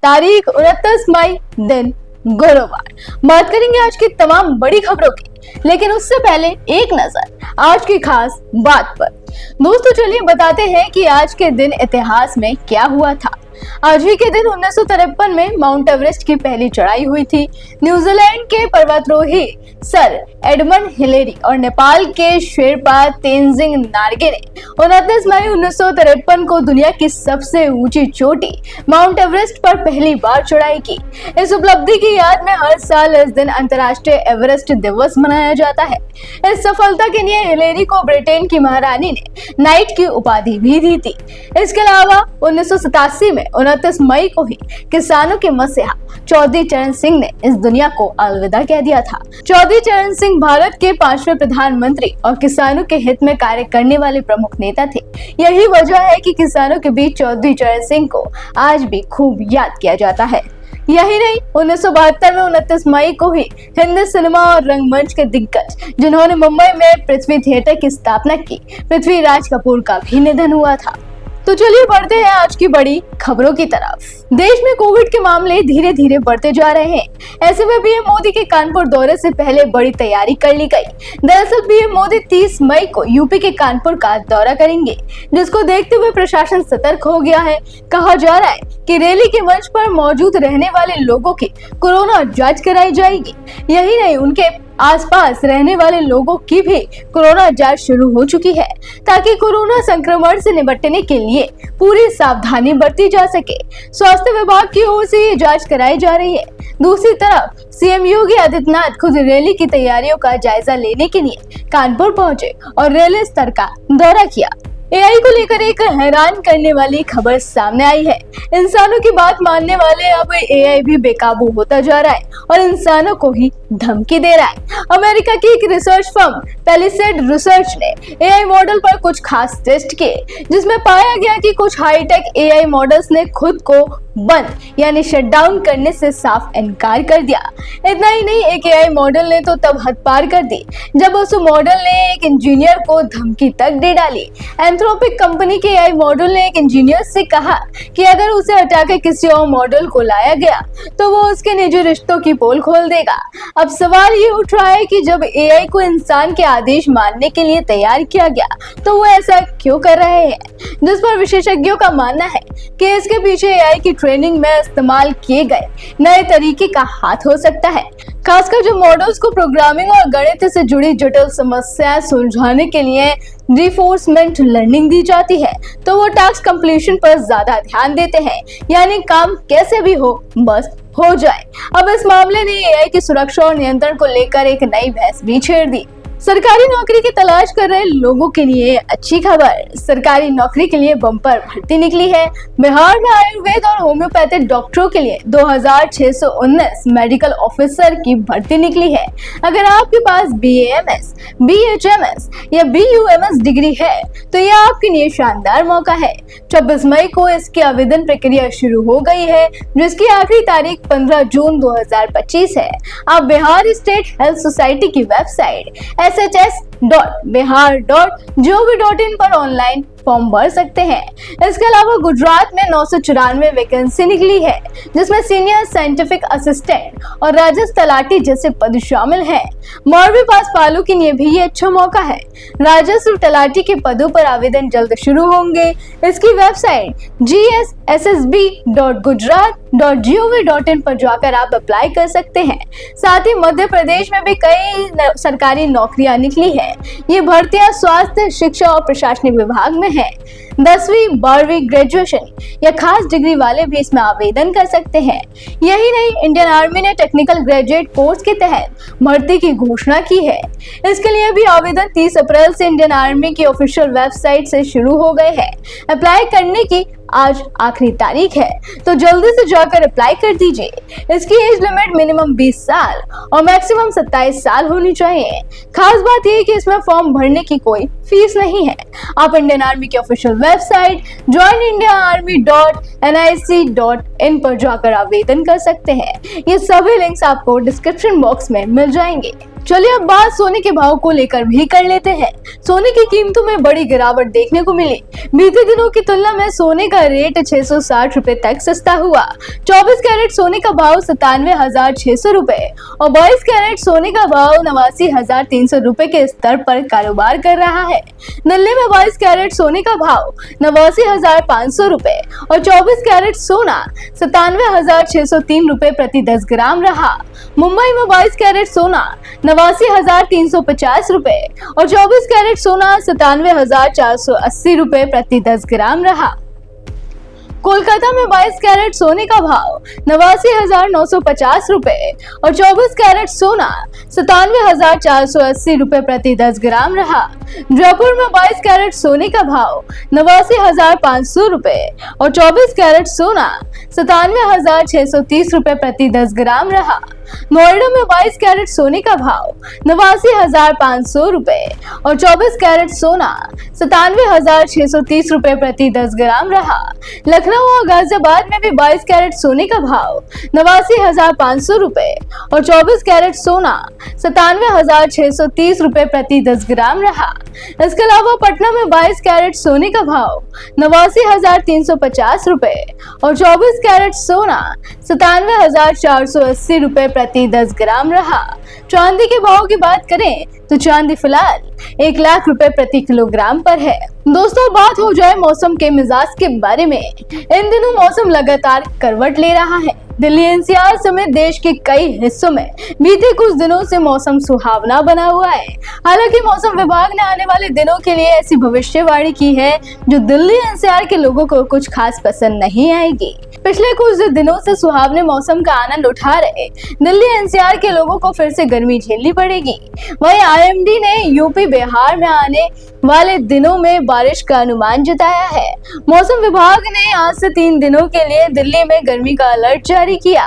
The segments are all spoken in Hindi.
तारीख 29 मई, दिन गुरुवार। बात करेंगे आज की तमाम बड़ी खबरों की, लेकिन उससे पहले एक नजर आज की खास बात पर। दोस्तों चलिए बताते हैं कि आज के दिन इतिहास में क्या हुआ था। आज ही के दिन 1953 में माउंट एवरेस्ट की पहली चढ़ाई हुई थी। न्यूजीलैंड के पर्वतारोही सर एडमंड हिलेरी और नेपाल के शेरपा तेंजिंग नार्गे ने 29 मई 1953 को दुनिया की सबसे ऊंची चोटी माउंट एवरेस्ट पर पहली बार चढ़ाई की। इस उपलब्धि की याद में हर साल इस दिन अंतर्राष्ट्रीय एवरेस्ट दिवस मनाया जाता है। इस सफलता के लिए हिलेरी को ब्रिटेन की महारानी ने नाइट की उपाधि भी दी थी। इसके अलावा 1987 में 29 मई को ही किसानों के मसीहा चौधरी चरण सिंह ने इस दुनिया को अलविदा कह दिया था। चौधरी चरण सिंह भारत के 5वें प्रधानमंत्री और किसानों के हित में कार्य करने वाले प्रमुख नेता थे। यही वजह है कि किसानों के बीच चौधरी चरण सिंह को आज भी खूब याद किया जाता है। यही नहीं, 1972 में 29 मई को ही हिंदी सिनेमा और रंगमंच के दिग्गज जिन्होंने मुंबई में पृथ्वी थिएटर की स्थापना की, पृथ्वीराज कपूर का भी निधन हुआ था। तो चलिए बढ़ते हैं आज की बड़ी खबरों की तरफ। देश में कोविड के मामले धीरे धीरे बढ़ते जा रहे हैं। ऐसे में पीएम मोदी के कानपुर दौरे से पहले बड़ी तैयारी कर ली गई। दरअसल पीएम मोदी 30 मई को यूपी के कानपुर का दौरा करेंगे, जिसको देखते हुए प्रशासन सतर्क हो गया है। कहा जा रहा है कि रैली के मंच पर मौजूद रहने वाले लोगों की कोरोना जांच कराई जाएगी। यही नहीं, उनके आसपास रहने वाले लोगों की भी कोरोना जांच शुरू हो चुकी है, ताकि कोरोना संक्रमण से निपटने के लिए पूरी सावधानी बरती जा सके। स्वास्थ्य विभाग की ओर से ये जांच कराई जा रही है। दूसरी तरफ सीएम योगी आदित्यनाथ खुद रैली की तैयारियों का जायजा लेने के लिए कानपुर पहुंचे और रैली स्तर का दौरा किया। एआई को लेकर एक हैरान करने वाली खबर सामने आई है। इंसानों की बात मानने वाले अब एआई भी बेकाबू होता जा रहा है और इंसानों को ही धमकी दे रहा है। अमेरिका की एक रिसर्च फर्म पैलिसेड रिसर्च ने एआई मॉडल पर कुछ खास टेस्ट किए, जिसमें पाया गया कि कुछ हाईटेक एआई मॉडल्स ने खुद को बंद यानी शटडाउन करने से साफ इनकार कर दिया। इतना ही नहीं, एक एआई मॉडल ने तो तब हद पार कर दी जब उस मॉडल ने एक इंजीनियर को धमकी तक दे डाली। एंथ्रोपिक कंपनी के एआई मॉडल ने एक इंजीनियर से कहा कि अगर उसे हटाकर किसी और मॉडल को लाया गया तो वो उसके निजी रिश्तों की पोल खोल देगा। अब सवाल ये उठ रहा है कि जब एआई को इंसान के आदेश मानने के लिए तैयार किया गया तो वो ऐसा क्यों कर रहे हैं, जिस पर विशेषज्ञों का मानना है कि इसके पीछे एआई की ट्रेनिंग में इस्तेमाल किए गए नए तरीके का हाथ हो सकता है। खासकर जो मॉडल्स को प्रोग्रामिंग और गणित से जुड़ी जटिल समस्याएं सुलझाने के लिए रिफोर्समेंट लर्निंग दी जाती है, तो वो टास्क कंप्लीशन पर ज्यादा ध्यान देते हैं, यानी काम कैसे भी हो बस हो जाए। अब इस मामले ने एआई की सुरक्षा और नियंत्रण को लेकर एक नई बहस भी छेड़ दी। सरकारी नौकरी की तलाश कर रहे लोगों के लिए अच्छी खबर। सरकारी नौकरी के लिए बम्पर भर्ती निकली है। बिहार में आयुर्वेद और होम्योपैथिक डॉक्टरों के लिए 2619 मेडिकल ऑफिसर की भर्ती निकली है। अगर आपके पास बीएएमएस, बीएचएमएस या बीयूएमएस डिग्री है तो यह आपके लिए शानदार मौका है। 26 मई को इसकी आवेदन प्रक्रिया शुरू हो गई है, जिसकी आखिरी तारीख 15 जून 2025 है। आप बिहार स्टेट हेल्थ सोसाइटी की वेबसाइट shs.bihar.gov.in पर ऑनलाइन फॉर्म भर सकते हैं। इसके अलावा गुजरात में 994 वैकेंसी निकली है, जिसमें सीनियर साइंटिफिक असिस्टेंट और राजस्व तलाटी जैसे पद शामिल हैं। मौरवी पास पालू के लिए भी ये अच्छा मौका है। राजस्व तलाटी के पदों पर आवेदन जल्द शुरू होंगे। इसकी वेबसाइट gssb.gujarat.gov.in पर जाकर आप अप्लाई कर सकते हैं। साथ ही मध्य प्रदेश में भी कई सरकारी नौकरियां निकली है। ये भर्तियां स्वास्थ्य, शिक्षा और प्रशासनिक विभाग में है। 10वीं, 12वीं, ग्रेजुएशन या खास डिग्री वाले भी इसमें आवेदन कर सकते हैं। यही नहीं, इंडियन आर्मी ने टेक्निकल ग्रेजुएट कोर्स के तहत भर्ती की घोषणा की है। इसके लिए भी आवेदन 30 अप्रैल से इंडियन आर्मी की ऑफिशियल वेबसाइट से शुरू हो गए हैं। अप्लाई करने की आज आखिरी तारीख है, तो जल्दी से जाकर अप्लाई कर दीजिए। इसकी एज लिमिट मिनिमम 20 साल और मैक्सिमम 27 साल होनी चाहिए। खास बात यह है कि इसमें फॉर्म भरने की कोई फीस नहीं है। आप इंडियन आर्मी की ऑफिशियल वेबसाइट joinindiaarmy.nic.in पर जाकर आवेदन कर सकते हैं। ये सभी लिंक्स आपको डिस्क्रिप्शन बॉक्स में मिल जाएंगे। चलिए अब बात सोने के भाव को लेकर भी कर लेते हैं। सोने की कीमतों में बड़ी गिरावट देखने को मिली। बीते दिनों की तुलना में सोने का रेट 660 रुपए तक सस्ता हुआ। 24 कैरेट सोने का भाव 97,600 रुपए और 22 कैरेट सोने का भाव 89,300 रुपए के स्तर पर कारोबार कर रहा है। दिल्ली में 22 कैरेट सोने का भाव 89,500 रुपए और 24 कैरेट सोना 97,603 रुपए प्रति 10 ग्राम रहा। मुंबई में 22 कैरेट सोना 89,350 रुपए और 24 कैरेट सोना 97,480 रुपए प्रति 10 ग्राम रहा। कोलकाता में 22 कैरेट सोने का भाव 89,950 रुपए और 24 कैरेट सोना 97,480 रुपए प्रति 10 ग्राम रहा। जयपुर में 22 कैरेट सोने का भाव 89,500 रुपए और 24 कैरेट सोना 97,630 रुपए प्रति 10 ग्राम रहा। नोएडा में 22 कैरेट सोने का भाव 89,500 रुपए और 24 कैरेट सोना 97,630 रुपए प्रति 10 ग्राम रहा। लखनऊ और गाजियाबाद में भी 22 कैरेट सोने का भाव 89,500 रुपए और 24 कैरेट सोना 97,630 रुपए प्रति 10 ग्राम रहा। इसके अलावा पटना में 22 कैरेट सोने का भाव 89,350 रुपए और 24 कैरेट सोना 97,480 रुपए प्रति 10 ग्राम रहा। चांदी के भाव की बात करें तो चांदी फिलहाल 1 लाख रुपए प्रति किलोग्राम पर है। दोस्तों बात हो जाए मौसम के मिजाज के बारे में, इन दिनों मौसम लगातार करवट ले रहा है। दिल्ली एनसीआर समेत देश के कई हिस्सों में बीते कुछ दिनों से मौसम सुहावना बना हुआ है। हालांकि मौसम विभाग ने आने वाले दिनों के लिए ऐसी भविष्यवाणी की है जो दिल्ली एनसीआर के लोगों को कुछ खास पसंद नहीं आएगी। पिछले कुछ दिनों से सुहावने मौसम का आनंद उठा रहे दिल्ली एनसीआर के लोगों को फिर से गर्मी झेलनी पड़ेगी। वहीं आईएमडी ने यूपी बिहार में आने वाले दिनों में बारिश का अनुमान जताया है। मौसम विभाग ने आज से 3 दिनों के लिए दिल्ली में गर्मी का अलर्ट जारी किया।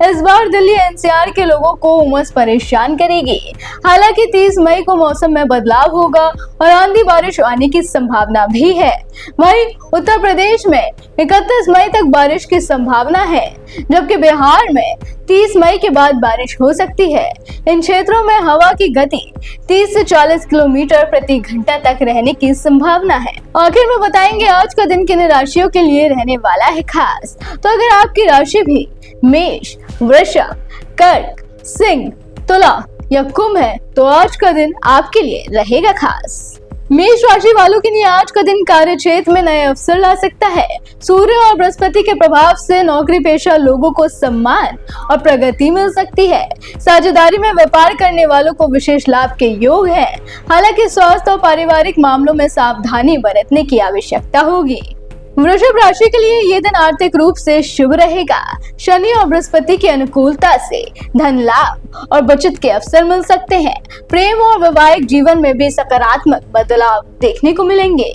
इस बार दिल्ली एनसीआर के लोगों को उमस परेशान करेगी। हालांकि 30 मई को मौसम में बदलाव होगा और आंधी बारिश आने की संभावना भी है। वहीं उत्तर प्रदेश में 31 मई तक बारिश की संभावना है, जबकि बिहार में 30 मई के बाद बारिश हो सकती है। इन क्षेत्रों में हवा की गति 30 से 40 किलोमीटर प्रति घंटा तक रहने की संभावना है। आखिर में बताएंगे आज का दिन किन राशियों के लिए रहने वाला है खास। तो अगर आपकी राशि भी मेष, वृषभ, कर्क, सिंह, तुला या कुंभ है तो आज का दिन आपके लिए रहेगा खास। मेष राशि वालों के लिए आज का दिन कार्य क्षेत्र में नए अवसर ला सकता है। सूर्य और बृहस्पति के प्रभाव से नौकरी पेशा लोगों को सम्मान और प्रगति मिल सकती है। साझेदारी में व्यापार करने वालों को विशेष लाभ के योग है। हालांकि स्वास्थ्य और पारिवारिक मामलों में सावधानी बरतने की आवश्यकता होगी। वृषभ राशि के लिए ये दिन आर्थिक रूप से शुभ रहेगा। शनि और बृहस्पति की अनुकूलता से धन लाभ और बचत के अवसर मिल सकते हैं। प्रेम और वैवाहिक जीवन में भी सकारात्मक बदलाव देखने को मिलेंगे।